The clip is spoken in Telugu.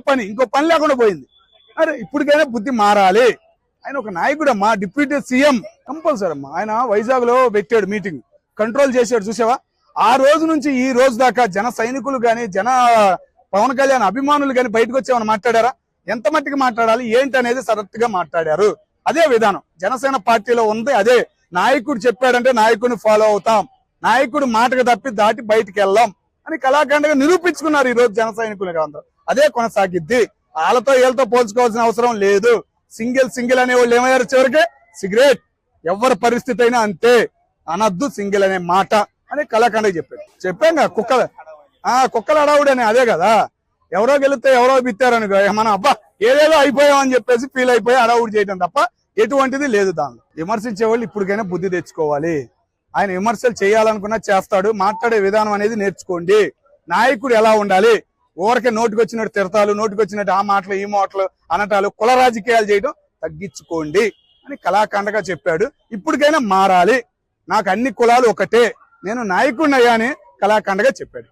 పని ఇంకో పని లేకుండా పోయింది. అరే ఇప్పటికైనా బుద్ధి మారాలి. ఆయన ఒక నాయకుడు అమ్మా, డిప్యూటీ సీఎం కంపల్సరీ అమ్మా. ఆయన వైజాగ్ లో పెట్టాడు మీటింగ్, కంట్రోల్ చేశాడు చూసావా. ఆ రోజు నుంచి ఈ రోజు దాకా జన సైనికులు గాని పవన్ కళ్యాణ్ అభిమానులు గాని బయటకు వచ్చేమని మాట్లాడారా? ఎంత మట్టికి మాట్లాడాలి ఏంటి అనేది సరఫ్ గా మాట్లాడారు. అదే విధానం జనసేన పార్టీలో ఉంది. అదే నాయకుడు చెప్పాడంటే నాయకుడిని ఫాలో అవుతాం, నాయకుడు మాటకు తప్పి దాటి బయటికి వెళ్ళాం అని కళాఖండగా నిరూపించుకున్నారు ఈ రోజు జన సైనికులు అందరూ. అదే కొనసాగిద్ది. వాళ్ళతో వీళ్ళతో పోల్చుకోవాల్సిన అవసరం లేదు. సింగిల్ అనే వాళ్ళు ఏమయ్యారు చివరికి? సిగరెట్. ఎవరి పరిస్థితి అయినా అంతే, అనద్దు సింగిల్ అనే మాట అని కళాఖండగా చెప్పాం కుక్కల అడావుడు అని. అదే కదా, ఎవరో గెలిస్తే ఎవరో బిత్తారని మనం అబ్బా ఏదేదో అయిపోయామని చెప్పేసి ఫీల్ అయిపోయి అడావుడు చేయడం తప్ప ఎటువంటిది లేదు దానిలో. విమర్శించే వాళ్ళు ఇప్పటికైనా బుద్ధి తెచ్చుకోవాలి. ఆయన విమర్శలు చేయాలనుకున్నా చేస్తాడు. మాట్లాడే విధానం అనేది నేర్చుకోండి. నాయకుడు ఎలా ఉండాలి? ఊరకే నోటికొచ్చినట్టు తిరతాలు, నోటికొచ్చినట్టు ఆ మాటలు ఈ మాటలు అనటాలు, కుల రాజకీయాలు చేయడం తగ్గించుకోండి అని కళాఖండగా చెప్పాడు. ఇప్పటికైనా మారాలి. నాకు అన్ని కులాలు ఒకటే, నేను నాయకుడిని అయ్యా అని కళాఖండగా చెప్పాడు.